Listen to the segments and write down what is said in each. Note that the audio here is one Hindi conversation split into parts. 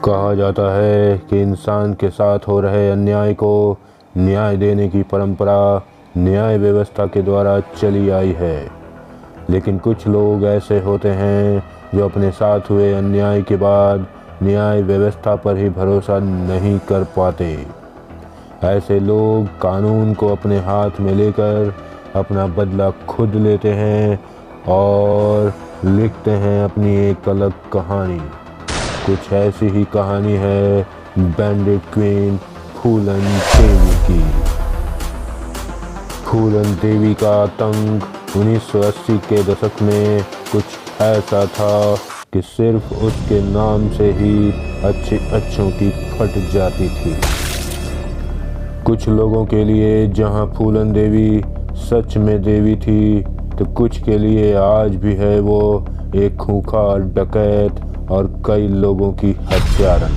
कहा जाता है कि इंसान के साथ हो रहे अन्याय को न्याय देने की परंपरा न्याय व्यवस्था के द्वारा चली आई है, लेकिन कुछ लोग ऐसे होते हैं जो अपने साथ हुए अन्याय के बाद न्याय व्यवस्था पर ही भरोसा नहीं कर पाते। ऐसे लोग कानून को अपने हाथ में लेकर अपना बदला खुद लेते हैं और लिखते हैं अपनी एक अलग कहानी। कुछ ऐसी ही कहानी है बैंडिट क्वीन फूलन देवी की। फूलन देवी का आतंक 1980 के दशक में कुछ ऐसा था कि सिर्फ उसके नाम से ही अच्छों की फट जाती थी। कुछ लोगों के लिए जहां फूलन देवी सच में देवी थी, तो कुछ के लिए आज भी है वो एक खूंखार डकैत और कई लोगों की हत्यारा।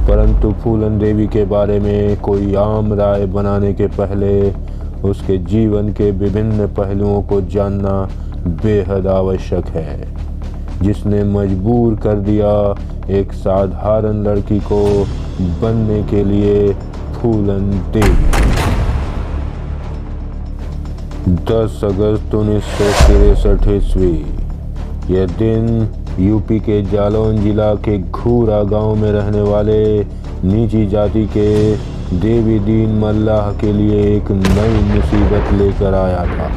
परंतु फूलन देवी के बारे में कोई आम राय बनाने के पहले उसके जीवन के विभिन्न पहलुओं को जानना बेहद आवश्यक है, जिसने मजबूर कर दिया एक साधारण लड़की को बनने के लिए फूलन देवी। 10 अगस्त 1963 ईस्वी। यह दिन यूपी के जालौन जिला के घूरा गांव में रहने वाले नीची जाति के देवी दीन मल्लाह के लिए एक नई मुसीबत लेकर आया था,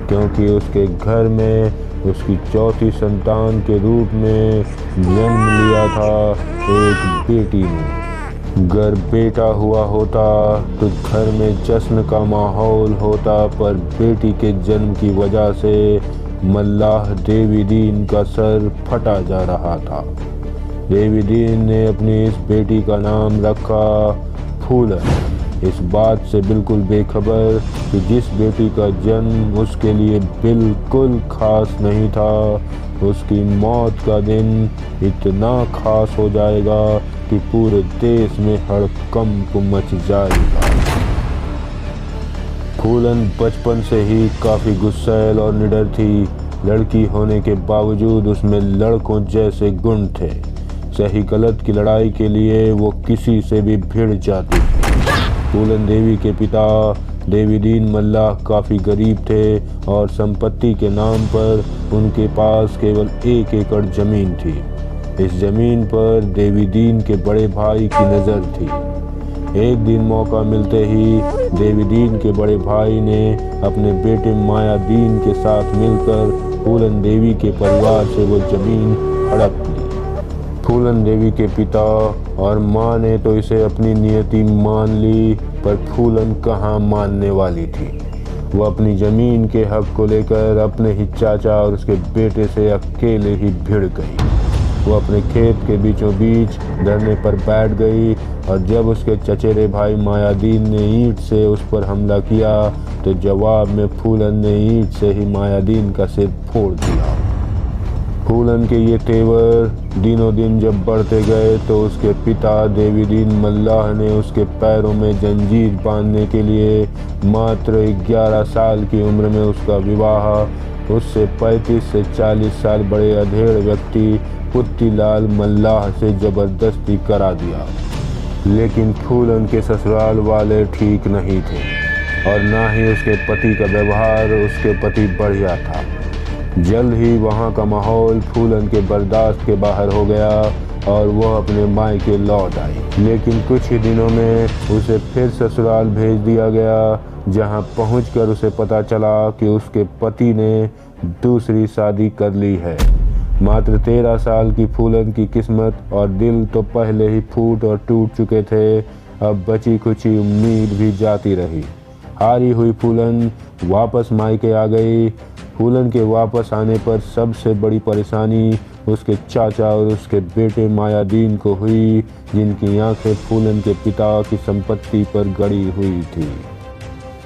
क्योंकि उसके घर में उसकी चौथी संतान के रूप में जन्म लिया था एक बेटी ने। अगर बेटा हुआ होता तो घर में जश्न का माहौल होता, पर बेटी के जन्म की वजह से मल्लाह देवी दीन का सर फटा जा रहा था। देवी दीन ने अपनी इस बेटी का नाम रखा फूलन, इस बात से बिल्कुल बेखबर कि जिस बेटी का जन्म उसके लिए बिल्कुल खास नहीं था, उसकी मौत का दिन इतना खास हो जाएगा कि पूरे देश में हड़कंप मच जाएगा। फूलन बचपन से ही काफ़ी गुस्सैल और निडर थी। लड़की होने के बावजूद उसमें लड़कों जैसे गुण थे। सही गलत की लड़ाई के लिए वो किसी से भी भिड़ जाती थी। फूलन देवी के पिता देवी दीन मल्लाह काफ़ी गरीब थे और संपत्ति के नाम पर उनके पास केवल 1 एकड़ ज़मीन थी। इस ज़मीन पर देवी दीन के बड़े भाई की नज़र थी। एक दिन मौका मिलते ही देवी दीन के बड़े भाई ने अपने बेटे माया दीन के साथ मिलकर फूलन देवी के परिवार से वो ज़मीन हड़प ली। फूलन देवी के पिता और माँ ने तो इसे अपनी नियति मान ली, पर फूलन कहाँ मानने वाली थी। वो अपनी ज़मीन के हक को लेकर अपने ही चाचा और उसके बेटे से अकेले ही भिड़ गई। वो अपने खेत के बीचों बीच धरने पर बैठ गई और जब उसके चचेरे भाई मायादीन ने ईंट से उस पर हमला किया, तो जवाब में फूलन ने ईंट से ही मायादीन का सिर फोड़ दिया। फूलन के ये तेवर दिनों दिन जब बढ़ते गए तो उसके पिता देवी दीन मल्लाह ने उसके पैरों में जंजीर बांधने के लिए मात्र 11 साल की उम्र में उसका विवाह उससे 35 से 40 साल बड़े अधेड़ व्यक्ति पुत्तीलाल मल्लाह से जबरदस्ती करा दिया। लेकिन फूलन के ससुराल वाले ठीक नहीं थे और ना ही उसके पति का व्यवहार उसके प्रति बढ़िया था। जल्द ही वहाँ का माहौल फूलन के बर्दाश्त के बाहर हो गया और वह अपने मायके लौट आई। लेकिन कुछ ही दिनों में उसे फिर ससुराल भेज दिया गया, जहाँ पहुंचकर उसे पता चला कि उसके पति ने दूसरी शादी कर ली है। मात्र 13 साल की फूलन की किस्मत और दिल तो पहले ही फूट और टूट चुके थे, अब बची खुची उम्मीद भी जाती रही। हारी हुई फूलन वापस मायके आ गई। फूलन के वापस आने पर सबसे बड़ी परेशानी उसके चाचा और उसके बेटे मायादीन को हुई, जिनकी आंखें फूलन के पिता की संपत्ति पर गड़ी हुई थी।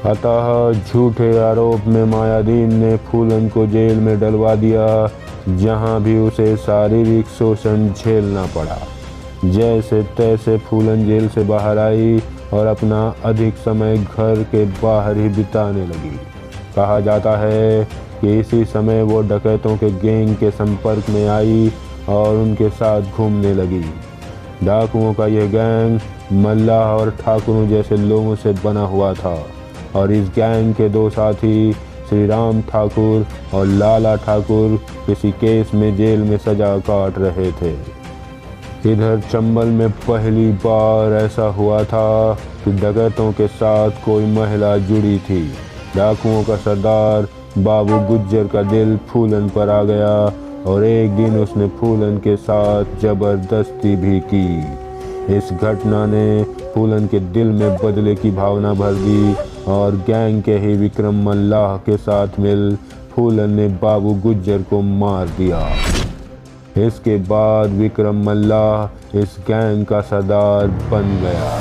अतः झूठे आरोप में मायादीन ने फूलन को जेल में डलवा दिया, जहां भी उसे शारीरिक शोषण झेलना पड़ा। जैसे तैसे फूलन जेल से बाहर आई और अपना अधिक समय घर के बाहर ही बिताने लगी। कहा जाता है कि इसी समय वो डकैतों के गैंग के संपर्क में आई और उनके साथ घूमने लगी। डाकुओं का यह गैंग मल्लाह और ठाकुरों जैसे लोगों से बना हुआ था और इस गैंग के दो साथी श्री राम ठाकुर और लाला ठाकुर किसी केस में जेल में सजा काट रहे थे। इधर चंबल में पहली बार ऐसा हुआ था कि डकैतों के साथ कोई महिला जुड़ी थी। डाकुओं का सरदार बाबू गुज्जर का दिल फूलन पर आ गया और एक दिन उसने फूलन के साथ जबरदस्ती भी की। इस घटना ने फूलन के दिल में बदले की भावना भर दी और गैंग के ही विक्रम मल्लाह के साथ मिल फूलन ने बाबू गुज्जर को मार दिया। इसके बाद विक्रम मल्लाह इस गैंग का सरदार बन गया।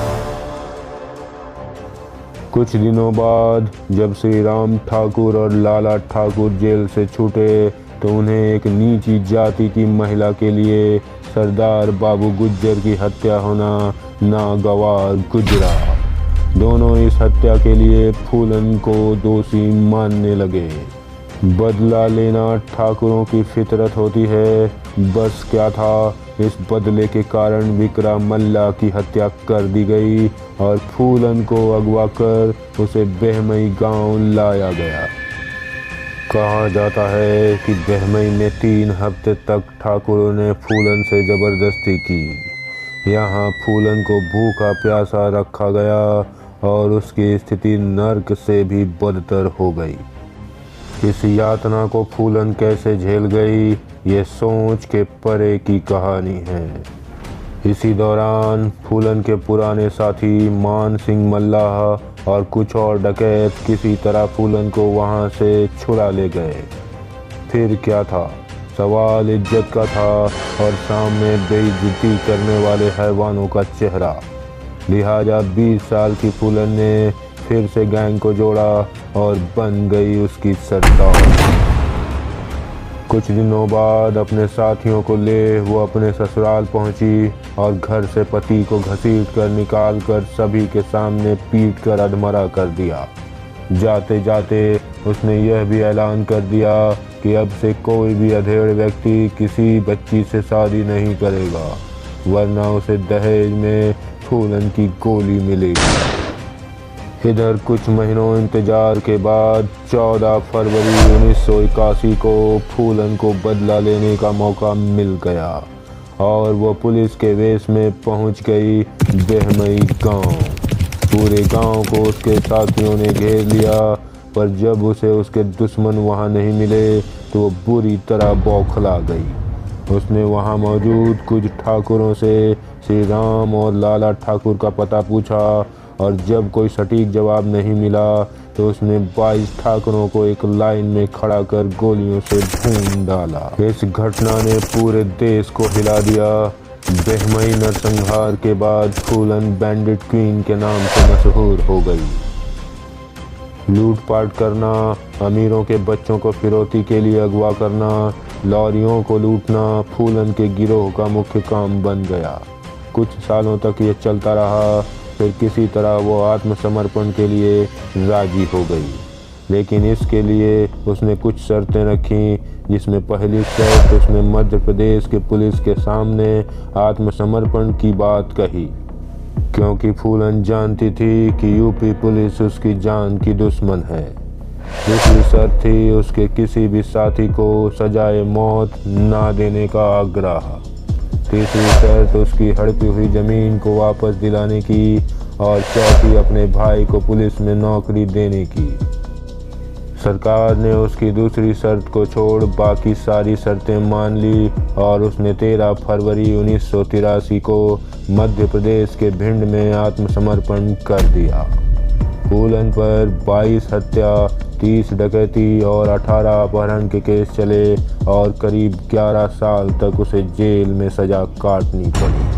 कुछ दिनों बाद जब श्री राम ठाकुर और लाला ठाकुर जेल से छूटे तो उन्हें एक नीची जाति की महिला के लिए सरदार बाबू गुज्जर की हत्या होना नागवार गुजरा। दोनों इस हत्या के लिए फूलन को दोषी मानने लगे। बदला लेना ठाकुरों की फितरत होती है। बस क्या था, इस बदले के कारण विक्रम मल्लाह की हत्या कर दी गई और फूलन को अगवा कर उसे बहमई गांव लाया गया। कहा जाता है कि बहमई में 3 हफ्ते तक ठाकुरों ने फूलन से जबरदस्ती की। यहाँ फूलन को भूखा प्यासा रखा गया और उसकी स्थिति नर्क से भी बदतर हो गई। इस यातना को फूलन कैसे झेल गई, ये सोच के परे की कहानी है। इसी दौरान फूलन के पुराने साथी मान सिंह मल्लाह और कुछ और डकैत किसी तरह फूलन को वहां से छुड़ा ले गए। फिर क्या था, सवाल इज्जत का था और सामने बेइज्जती करने वाले हैवानों का चेहरा। लिहाजा 20 साल की फूलन ने फिर से गैंग को जोड़ा और बन गई उसकी सरदार। कुछ दिनों बाद अपने साथियों को ले वो अपने ससुराल पहुंची और घर से पति को घसीट कर निकाल कर सभी के सामने पीट कर अधमरा कर दिया। जाते जाते उसने यह भी ऐलान कर दिया कि अब से कोई भी अधेड़ व्यक्ति किसी बच्ची से शादी नहीं करेगा, वरना उसे दहेज में फूलन की गोली मिलेगी। इधर कुछ महीनों इंतजार के बाद 14 फरवरी 1981 को फूलन को बदला लेने का मौका मिल गया और वो पुलिस के वेश में पहुंच गई बहमई गांव। पूरे गांव को उसके साथियों ने घेर लिया, पर जब उसे उसके दुश्मन वहां नहीं मिले तो वो बुरी तरह बौखला गई। उसने वहां मौजूद कुछ ठाकुरों से श्री राम और लाला ठाकुर का पता पूछा और जब कोई सटीक जवाब नहीं मिला तो उसने 22 ठाकुरों को एक लाइन में खड़ा कर गोलियों से भून डाला। इस घटना ने पूरे देश को हिला दिया। बहमई नरसंहार के बाद फूलन बैंडिट क्वीन के नाम से मशहूर हो गई। लूटपाट करना, अमीरों के बच्चों को फिरौती के लिए अगवा करना, लॉरियों को लूटना फूलन के गिरोह का मुख्य काम बन गया। कुछ सालों तक ये चलता रहा, फिर किसी तरह वो आत्मसमर्पण के लिए राजी हो गई, लेकिन इसके लिए उसने कुछ शर्तें रखीं, जिसमें पहली शर्त उसने मध्य प्रदेश के पुलिस के सामने आत्मसमर्पण की बात कही, क्योंकि फूलन जानती थी कि यूपी पुलिस उसकी जान की दुश्मन है। दूसरी शर्त थी उसके किसी भी साथी को सजाए मौत ना देने का आग्रह। तीसरी शर्त उसकी हड़पी हुई जमीन को वापस दिलाने की और चौथी अपने भाई को पुलिस में नौकरी देने की। सरकार ने उसकी दूसरी शर्त को छोड़ बाकी सारी शर्तें मान ली और उसने 13 फरवरी 1983 को मध्य प्रदेश के भिंड में आत्मसमर्पण कर दिया। फूलन पर 22 हत्या, 30 डकैती और 18 अपहरण के केस चले और करीब 11 साल तक उसे जेल में सजा काटनी पड़ी।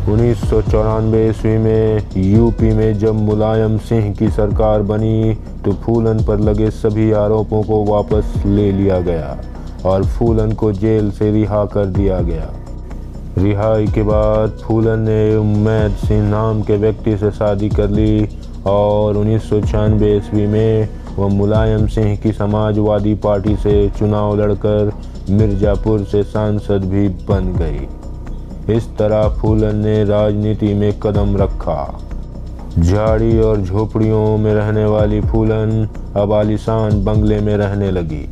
1994 ईस्वी में यूपी में जब मुलायम सिंह की सरकार बनी तो फूलन पर लगे सभी आरोपों को वापस ले लिया गया और फूलन को जेल से रिहा कर दिया गया। रिहाई के बाद फूलन ने उम्मैद सिंह नाम के व्यक्ति से शादी कर ली और 1996 ईस्वी में वह मुलायम सिंह की समाजवादी पार्टी से चुनाव लड़कर मिर्जापुर से सांसद भी बन गई। इस तरह फूलन ने राजनीति में कदम रखा। झाड़ी और झोपड़ियों में रहने वाली फूलन अब आलीशान बंगले में रहने लगी।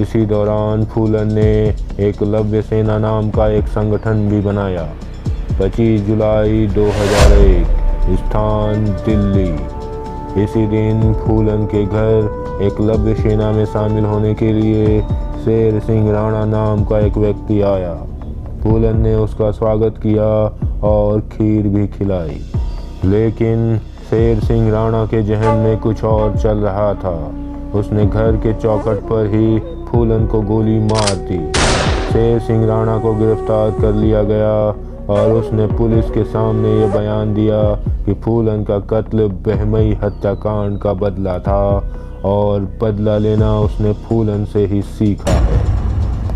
इसी दौरान फूलन ने एकलव्य सेना नाम का एक संगठन भी बनाया। 25 जुलाई 2001, स्थान दिल्ली। इसी दिन फूलन के घर एकलव्य सेना में शामिल होने के लिए शेर सिंह राणा नाम का एक व्यक्ति आया। फूलन ने उसका स्वागत किया और खीर भी खिलाई। लेकिन शेर सिंह राणा के जहन में कुछ और चल रहा था। उसने घर के चौखट पर ही फूलन को गोली मार दी। शेर सिंह राणा को गिरफ्तार कर लिया गया और उसने पुलिस के सामने ये बयान दिया कि फूलन का कत्ल बहमई हत्याकांड का बदला था और बदला लेना उसने फूलन से ही सीखा है।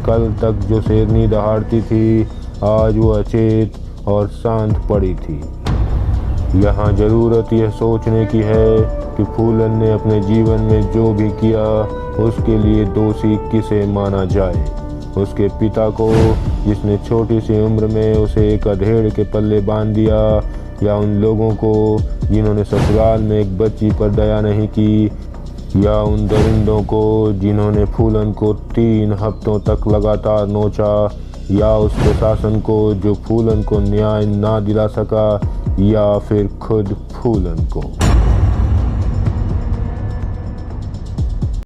कल तक जो शेरनी दहाड़ती थी, आज वो अचेत और शांत पड़ी थी। यहाँ ज़रूरत यह सोचने की है कि फूलन ने अपने जीवन में जो भी किया उसके लिए दोषी किसे माना जाए। उसके पिता को, जिसने छोटी सी उम्र में उसे एक अधेड़ के पल्ले बांध दिया, या उन लोगों को जिन्होंने ससुराल में एक बच्ची पर दया नहीं की, या उन दरिंदों को जिन्होंने फूलन को 3 हफ्तों तक लगातार नोचा, या उस प्रशासन को जो फूलन को न्याय ना दिला सका, या फिर खुद फूलन को।